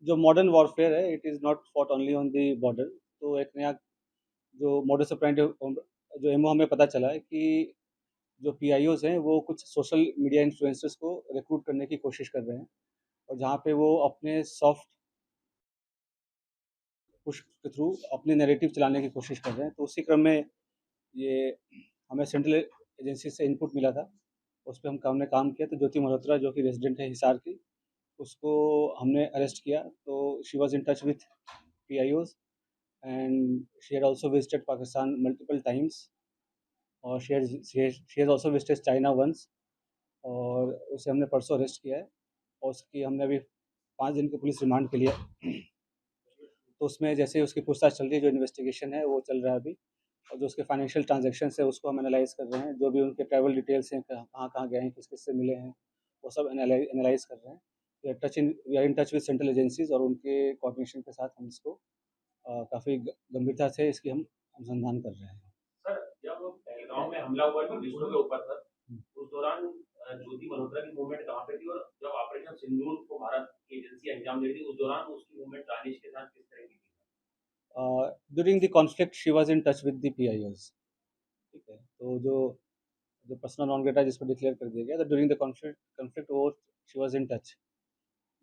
जो modern warfare है, it is not fought only on the border. तो एक नया जो मोडस ऑपरेंडी जो एमओ हमें पता चला है कि जो पीआईओज़ हैं वो कुछ सोशल मीडिया इन्फ्लुएंसर्स को रिक्रूट करने की कोशिश कर रहे हैं, और जहाँ पे वो अपने सॉफ्ट पुश के थ्रू अपने नैरेटिव चलाने की कोशिश कर रहे हैं। तो उसी क्रम में ये हमें सेंट्रल एजेंसी से इनपुट मिला था, उस पे हमने काम किया। तो ज्योति मल्होत्रा जो कि रेजिडेंट है हिसार की, उसको हमने अरेस्ट किया। तो she was in touch with PIOs and she had also visited Pakistan multiple times, और she has also visited China once, और उसे हमने परसों अरेस्ट किया है, और उसकी हमने अभी 5 दिन की पुलिस रिमांड के लिए। तो उसमें जैसे उसकी पूछताछ चल रही है, जो इन्वेस्टिगेशन है वो चल रहा है अभी, और जो उसके फाइनेंशियल ट्रांजैक्शंस है उसको हम एनालाइज़ कर रहे हैं, जो भी उनके ट्रैवल डिटेल्स हैं, कहाँ-कहाँ गए हैं, किस-किस से मिले हैं, वो सब एनालाइज़ कर रहे हैं। We are in touch with central agencies, और उनके कोऑर्डिनेशन के साथ हम इसको काफ़ी गंभीरता से इसकी हम अनुसंधान कर रहे हैं। सर, जब पहलगाम में हमला हुआ टूरिस्टों के ऊपर सर, उस दौरान ज्योति मल्होत्रा की मूवमेंट कहाँ पे थी, और जब ऑपरेशन सिंदूर को भारत की एजेंसी अंजाम दे रही थी, उस दौरान उसकी मूवमेंट दानिश के साथ किस तरह की थी? During the conflict she was in touch with the PIOs, ठीक है? तो जो जो पर्सनल नॉन ग्रेटा जिसको डिक्लेयर कर दिया गया, तो ड्यूरिंग द कॉन्फ्लिक्ट कॉन्फ्लिक्ट वो she was in touch,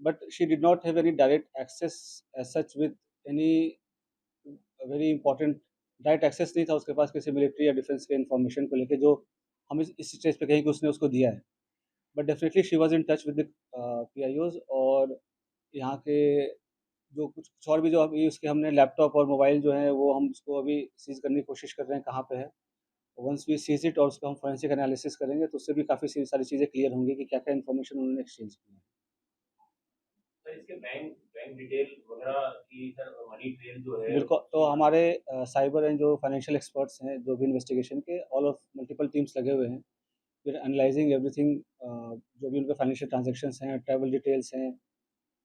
but she did not have any direct access as such with any very important. Direct access नहीं था उसके पास किसी मिलिट्री या डिफेंस के इन्फॉर्मेशन को लेके, जो हम इस स्टेज पे कहें कि उसने उसको दिया है। But definitely she was in touch with the PIOs, और यहाँ के जो कुछ और भी जो अभी उसके हमने लैपटॉप और मोबाइल जो है वो हम उसको अभी सीज़ करने की कोशिश कर रहे हैं कहाँ पे है। वंस वी सीज़ इट और उसका हम फोरेंसिक एनालिसिस करेंगे, तो उससे भी काफ़ी सारी चीज़ें क्लियर होंगी कि क्या-क्या इन्फॉर्मेशन उन्होंने एक्सचेंज की है। सर, इसके बैंक बैंक डिटेल वगैरह की सर मनी ट्रेल जो है बिल्कुल, तो उसकी हमारे साइबर एंड जो फाइनेंशियल एक्सपर्ट्स हैं, जो भी इन्वेस्टिगेशन के ऑल ऑफ मल्टीपल टीम्स लगे हुए हैं। फिर एनालाइजिंग एवरीथिंग, जो भी उनके फाइनेंशियल ट्रांजैक्शंस हैं, ट्रैवल डिटेल्स हैं,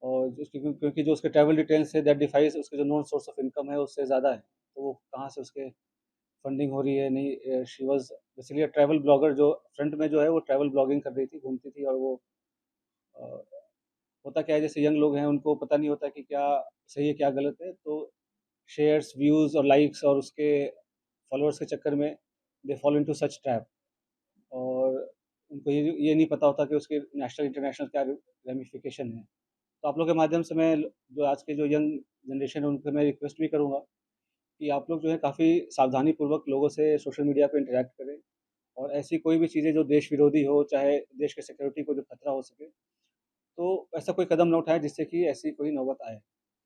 और क्योंकि जो उसके ट्रैवल डिटेल्स है दैट डिफाइस उसके जो नोन सोर्स ऑफ इनकम है उससे ज़्यादा है, तो वो कहाँ से उसके फंडिंग हो रही है, नहीं। She was basically a travel blogger, जो फ्रंट में जो है वो ट्रैवल ब्लॉगिंग कर रही थी, घूमती थी, और वो अ, होता क्या है, जैसे यंग लोग हैं उनको पता नहीं होता कि क्या सही है क्या गलत है, तो शेयर्स, व्यूज़ और लाइक्स और उसके फॉलोअर्स के चक्कर में they fall into such trap, और उनको ये नहीं पता होता कि उसके नेशनल इंटरनेशनल क्या रेमिफिकेशन है। तो आप लोग के माध्यम से मैं जो आज के जो यंग जनरेशन है उनसे मैं रिक्वेस्ट भी करूँगा कि आप लोग जो है काफ़ी सावधानीपूर्वक लोगों से सोशल मीडिया पे इंटरैक्ट करें, और ऐसी कोई भी चीज़ें जो देश विरोधी हो, चाहे देश के सिक्योरिटी को जो खतरा हो सके, तो ऐसा कोई कदम ना उठाएँ जिससे कि ऐसी कोई नौबत आए।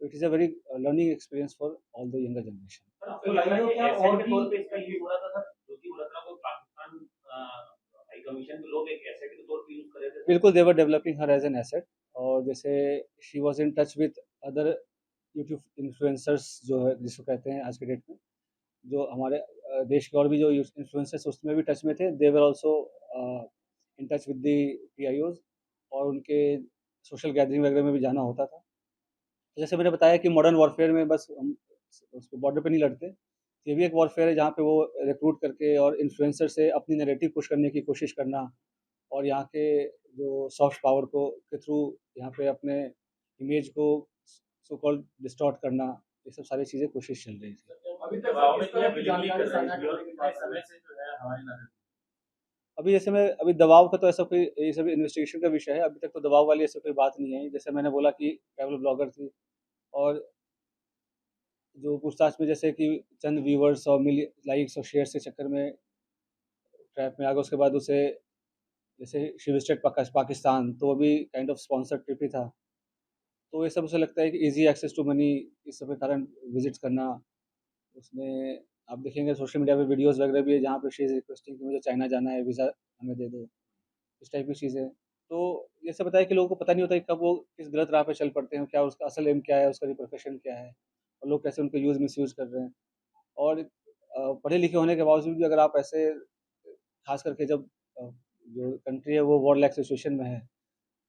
तो it is a very learning experience for all the younger generation. Sir, आपको लग रहा है कि एसेट के तौर पे इसका यूज़ हो रहा था सर? ज्योति मल्होत्रा को पाकिस्तान हाई कमीशन के लोग एक एसेट के तौर पे यूज़ कर रहे थे सर? बिल्कुल, they were developing her as an asset, और जैसे she was in touch with other YouTube influencers जो है जिसको कहते हैं आज के डेट में, जो हमारे देश के और भी जो इन्फ्लुएंसर्स उसमें भी टच में थे, they were also in touch with the PIOs, और उनके सोशल गैदरिंग वगैरह में भी जाना होता था। तो जैसे मैंने बताया कि मॉडर्न वॉरफेयर में बस हम उस पे बॉर्डर पे नहीं लड़ते। ये भी एक वॉरफेयर है जहाँ पे वो रिक्रूट करके और इन्फ्लुएंसर से अपनी नैरेटिव पुश करने की कोशिश करना, और यहाँ के जो सॉफ्ट पावर को के थ्रू यहाँ पे अपने इमेज को सो कॉल्ड डिस्टॉर्ट करना, ये सब सारी चीज़ें कोशिश चल रही थी। अभी तक दबाव में किया विलिंगली कर रहे हैं और कितने समय से जो है हमारी नजर। अभी जैसे मैं अभी दबाव का तो ऐसा कोई, ये सब इन्वेस्टिगेशन का विषय है, अभी तक तो दबाव वाली ऐसी कोई बात नहीं है। जैसे मैंने बोला कि ट्रैवल ब्लॉगर थी, और जो पूछताछ में जैसे कि चंद व्यूअर्स और लाइक्स और शेयर्स के चक्कर में ट्रैप में आ गए, उसके बाद उसे जैसे शी विजिटेड पाकिस्तान, तो वो भी काइंड ऑफ स्पॉन्सर्ड ट्रिप ही था। तो ये सब उसे लगता है कि ईज़ी एक्सेस टू मनी, इस सब के कारण विज़िट करना। उसमें आप देखेंगे सोशल मीडिया पे वीडियोज़ वगैरह भी है जहाँ पे शी इज़ रिक्वेस्टिंग कि मुझे चाइना जाना है, वीज़ा हमें दे दो, इस टाइप की चीज़ें। तो ये सब बताया कि लोगों को पता नहीं होता कि कब वो किस गलत राह पे चल पड़ते हैं, क्या उसका असल एम क्या है, उसका रिपरकशन क्या है, और लोग कैसे उनको मिसयूज़ कर रहे हैं। और पढ़े लिखे होने के बावजूद भी अगर आप ऐसे, खास करके जब जो कंट्री है वो वॉर लाइक सिचुएशन में है,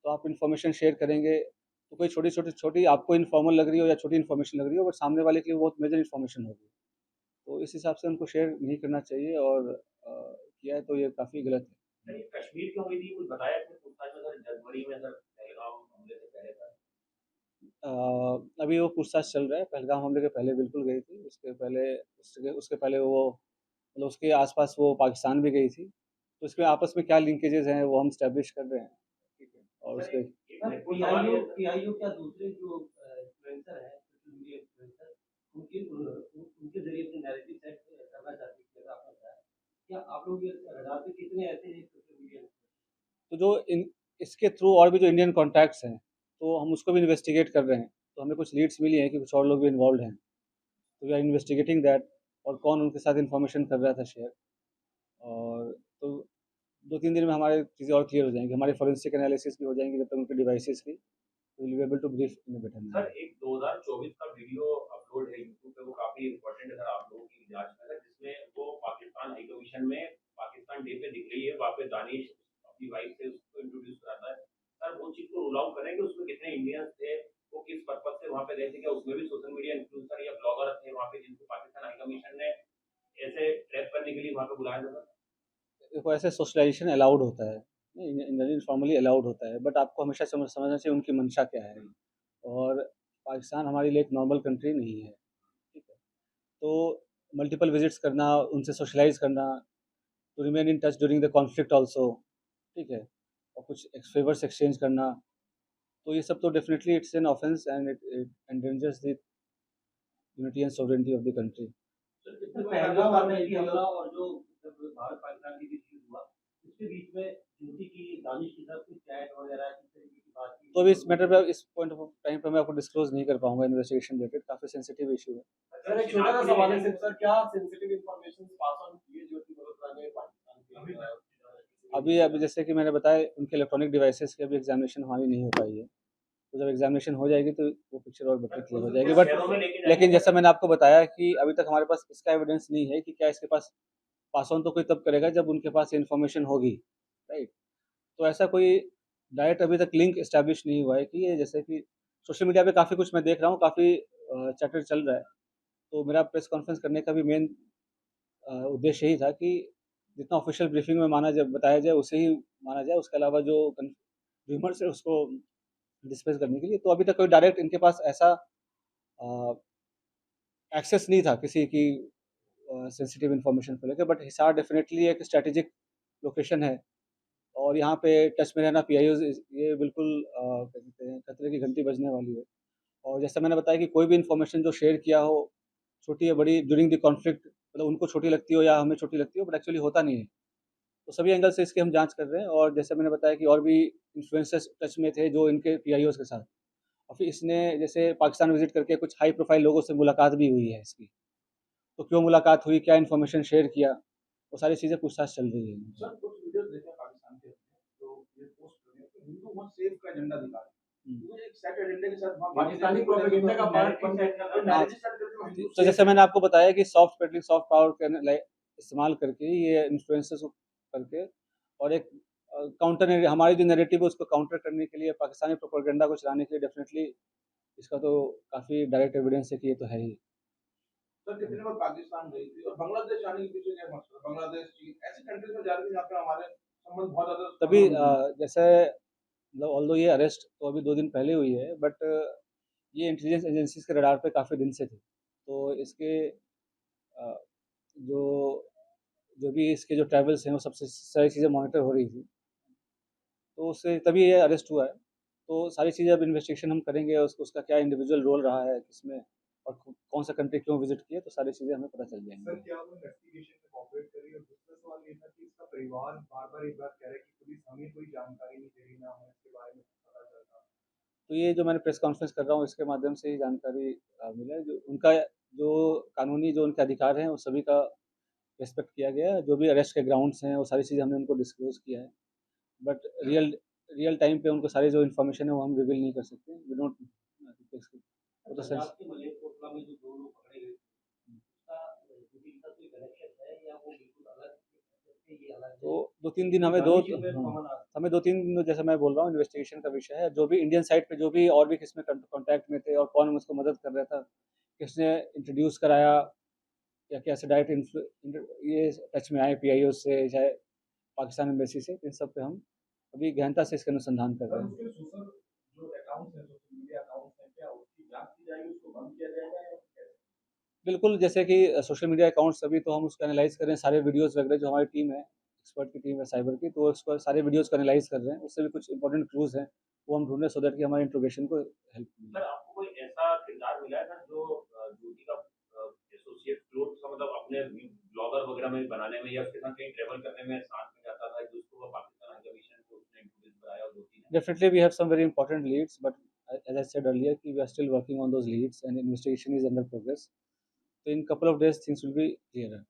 तो आप इन्फॉर्मेशन शेयर करेंगे, तो कोई छोटी आपको इन्फॉर्मल लग रही हो या छोटी इन्फॉर्मेशन लग रही हो, बट सामने वाले के लिए बहुत मेजर इन्फॉर्मेशन होगी। तो इस हिसाब से उनको शेयर नहीं करना चाहिए, और किया है तो ये काफ़ी गलत है। सर, ये कश्मीर क्यों हुई थी, कुछ बताया इसमें पूछताछ में सर? जनवरी में सर पहलगाम हमले से पहले था। अ, अभी वो पूछताछ चल रहा है, पहलगाम हमले के पहले बिल्कुल गई थी, उसके पहले वो मतलब उसके आस-पास वो पाकिस्तान भी गई थी, तो इसमें आपस में क्या लिंकेजेज़ हैं वो हम एस्टैब्लिश कर रहे हैं, ठीक है? और सर उसके एक पीआईओ क्या दूसरे जो इन्फ्लुएंसर हैं, सोशल मीडिया इन्फ्लुएंसर, उनके ज़रिए अपने नैरेटिव सेट करना चाहते हैं, जैसा आपने बताया। क्या आप लोग ये रडार पे कितने ऐसे हैं सोशल मीडिया तो जो इन इसके थ्रू और भी जो इंडियन कॉन्टैक्ट्स हैं, तो हम उसको भी इन्वेस्टिगेट कर रहे हैं। तो हमें कुछ लीड्स मिली हैं कि कुछ और लोग भी इन्वॉल्वड हैं। तो वी आर इन्वेस्टिगेटिंग दैट और कौन उनके साथ इन्फॉर्मेशन कर रहा था शेयर। और तो 2-3 दिन में हमारी चीज़ें और क्लियर हो जाएँगी। हमारी फोरेंसिक एनालिसिस भी हो जाएँगी जब तक उनके डिवाइसेज़ की, तो will be able to brief in a better sir manner. एक 2024 का वीडियो अपलोड है यूट्यूब पे, वो काफी इम्पोर्टेंट है सर आप लोगों की जांच में, सर जिसमें वो पाकिस्तान हाई कमीशन में पाकिस्तान डे पे दिख रही है, वहाँ पे दानिश अपनी वाइफ से उसको इंट्रोड्यूस कराता है। सर वो चीज को रूल आउट करें कि उसमें कितने इंडियंस थे, वो किस पर्पज से वहाँ पे गए थे, क्या उसमें भी सोशल मीडिया इन्फ्लुएंसर या ब्लॉगर थे वहाँ पे जिनको पाकिस्तान हाई कमीशन ने ऐसे ट्रैप करने के लिए वहाँ पे बुलाया था सर? देखो ऐसे सोशलाइज़ेशन अलाउड होता है, नहीं फॉर्मली अलाउड होता है, बट आपको हमेशा समझना चाहिए उनकी मंशा क्या है। और पाकिस्तान हमारे लिए एक नॉर्मल कंट्री नहीं है, ठीक है? तो मल्टीपल विज़िट्स करना, उनसे सोशलाइज़ करना, to remain in touch during the conflict also, ठीक है? और कुछ फेवर्स एक्सचेंज करना, तो ये सब तो definitely it's an offence and it it endangers the unity and sovereignty of the country. Sir Pahalgam आतंकी हमला और जो जब भारत पाकिस्तान के बीच युद्ध हुआ, उसके बीच में ज्योति की दानिश के साथ कुछ चैट वगैरह किस तरीके की तो अभी बातचीत इस मैटर पे इस पॉइंट ऑफ टाइम पे मैं आपको डिस्क्लोज़ नहीं कर पाऊँगा इन्वेस्टिगेशन रिलेटेड, काफ़ी सेंसिटिव इश्यू है। सर एक छोटा सा सवाल है सिर्फ, सर क्या सेंसिटिव इंफॉर्मेशन पास ऑन किए ज्योति मल्होत्रा ने पाकिस्तान के अभी जैसे कि मैंने बताया उनके इलेक्ट्रॉनिक डिवाइसेज़ की अभी एग्ज़ामिनेशन हमारी नहीं हो पाई है। तो जब एग्ज़ामिनेशन हो जाएगी तो वो पिक्चर और बेटर क्लियर हो जाएगी। बट लेकिन जैसा मैंने आपको बताया कि अभी तक हमारे पास इसका एविडेंस नहीं है कि क्या इसके पास पास ऑन तो कोई तब करेगा जब उनके पास इन्फॉर्मेशन होगी, राइट? तो ऐसा कोई डायरेक्ट अभी तक लिंक एस्टैब्लिश नहीं हुआ है कि ये जैसे कि सोशल मीडिया पे काफ़ी कुछ मैं देख रहा हूँ, काफ़ी चैटर चल रहा है। तो मेरा प्रेस कॉन्फ्रेंस करने का भी मेन उद्देश्य यही था कि जितना ऑफ़िशियल ब्रीफिंग में माना जाए बताया जाए उसे ही माना जाए, उसके अलावा जो र्यूमर्स है उसको डिस्पेस करने के लिए। तो अभी तक कोई डायरेक्ट इनके पास ऐसा अ, एक्सेस नहीं था किसी की सेंसिटिव इन्फॉर्मेशन को लेके, बट हिसार डेफ़िनेटली एक स्ट्रैटेजिक लोकेशन है और यहाँ पे टच में रहना पीआईओज़ ये बिल्कुल क्या कहते हैं खतरे की घंटी बजने वाली है। और जैसा मैंने बताया कि कोई भी इन्फॉर्मेशन जो शेयर किया हो, छोटी या बड़ी ड्यूरिंग द कॉन्फ्लिक्ट मतलब उनको छोटी लगती हो या हमें छोटी लगती हो, बट एक्चुअली होता नहीं है। तो सभी एंगल से इसकी हम जाँच कर रहे हैं और जैसे मैंने बताया कि और भी इन्फ्लुएंसर्स टच में थे जो इनके पीआईओज़ के साथ। और फिर इसने जैसे पाकिस्तान विज़िट करके कुछ हाई प्रोफ़ाइल लोगों से मुलाकात भी हुई है इसकी। तो क्यों मुलाकात हुई, क्या इन्फॉर्मेशन शेयर किया, वो सारी चीज़ें पूछताछ चल रही है। सर कुछ वीडियोस देखे पाकिस्तान के, तो ये पोस्ट कर रहे हैं कि हिंदू मत सेव का एजेंडा दिखा रहे हैं। हुँ। तो ये एक सेट एजेंडे के साथ वहाँ पाकिस्तानी प्रोपेगेंडा का पार्ट बन गए, तो हाँ, नैरेटिव सेट करके वो हिंदू तो जैसे मैंने आपको बताया कि सॉफ्ट पेडलिंग, सॉफ्ट पावर का इस्तेमाल करके ये इन्फ्लुएंसर्स को करके और एक काउंटर हमारी जो नैरेटिव है उसको काउंटर करने के लिए पाकिस्तानी प्रोपेगेंडा को चलाने के लिए डेफ़िनिटली इसका तो काफ़ी डायरेक्ट एविडेंस है कि ये तो है ही। सर कितने बार पाकिस्तान गई थी और बांग्लादेश जाने के पीछे क्या मकसद? बांग्लादेश, चीन ऐसी कंट्रीज में जा रही थी जहाँ पे हमारे संबंध बहुत ज़्यादा तभी स्ट्रॉन्ग होंगे। जैसे मतलब ऑल्दो ये अरेस्ट तो अभी 2 दिन पहले हुई है, बट ये इंटेलिजेंस एजेंसीज़ के रडार पे काफ़ी दिन से थी। तो इसके अ, जो जो भी इसके जो ट्रैवल्स हैं वो सबसे सारी चीज़ें मॉनिटर हो रही थी। तो उससे तभी ये अरेस्ट हुआ है। तो सारी चीज़ें अब इन्वेस्टिगेशन हम करेंगे, उसका क्या इंडिविजुअल रोल रहा है किसमें और कौन सा कंट्री क्यों विज़िट किया, तो सारी चीज़ें हमें पता चल सर जाएँगी। क्या वो इन्वेस्टिगेशन में कोऑपरेट कर रही है? और दूसरा सवाल ये था कि इसका परिवार बार-बार एक बात कह रहा है कि पुलिस हमें कोई जानकारी नहीं दे रही, ना हमें इसके बारे में पता चलता। तो ये जो मैंने प्रेस कॉन्फ्रेंस कर रहा हूँ इसके माध्यम से ही जानकारी मिला है। जो उनका जो कानूनी जो उनके अधिकार हैं, वो सभी का रिस्पेक्ट किया गया है। जो भी अरेस्ट के ग्राउंड्स हैं, वो सारी चीज़ें हमने उनको डिस्क्लोज़ किया है। बट रियल रियल टाइम पे उनको सारी जो इन्फॉर्मेशन है वो हम रिवील नहीं कर सकते। वी डोंट वो तो सेंस पंजाब के मलेरकोटला में जो 2 लोग पकड़े गए, उसका किसी के साथ कोई कनेक्शन है या वो बिल्कुल अलग है, ये अलग तो है? 2-3 दिन हमें दानिश में कॉमन हमें 2-3 दिन जैसा मैं बोल रहा हूँ इन्वेस्टिगेशन का विषय है। जो भी इंडियन साइड पे जो भी और भी किसमें कॉन्टैक्ट में थे और कौन उसको मदद कर रहा था, किसने इंट्रोड्यूस कराया या कैसे डायरेक्ट ये टच में आए पीआईओ से चाहे पाकिस्तान एम्बेसी से, इन सब पे हम अभी गहनता से इसका अनुसंधान कर रहे हैं। सर उसके सोशल जो अकाउंट्स हैं, सोशल मीडिया अकाउंट्स हैं, क्या बिल्कुल, जैसे कि सोशल मीडिया अकाउंट्स अभी तो हम उसको एनालाइज़ कर रहे हैं, सारे वीडियोज़ वगैरह जो हमारी टीम है, एक्सपर्ट की टीम है साइबर की, तो उसको सारे वीडियोज़ को एनालाइज़ कर रहे हैं। उससे भी कुछ इंपॉर्टेंट क्लूज़ हैं, वो हम ढूँढ रहे हैं सो दैट कि हमारे इंट्रोगेशन को हेल्प मिले। सर आपको कोई ऐसा किरदार मिला है सर जो ज्योति का एसोसिएट क्लोज़ सा मतलब अपने ब्लॉगर वगैरह में बनाने में या उसके साथ कहीं ट्रैवल करने में साथ में जाता था जिसको वो पाकिस्तान हाई कमीशन को उसने इंट्रोड्यूस कराया और ज्योति ने? Definitely, we have some very important leads, but as I said earlier, we are still working on those leads and investigation is under progress. So in couple of days, things will be clearer.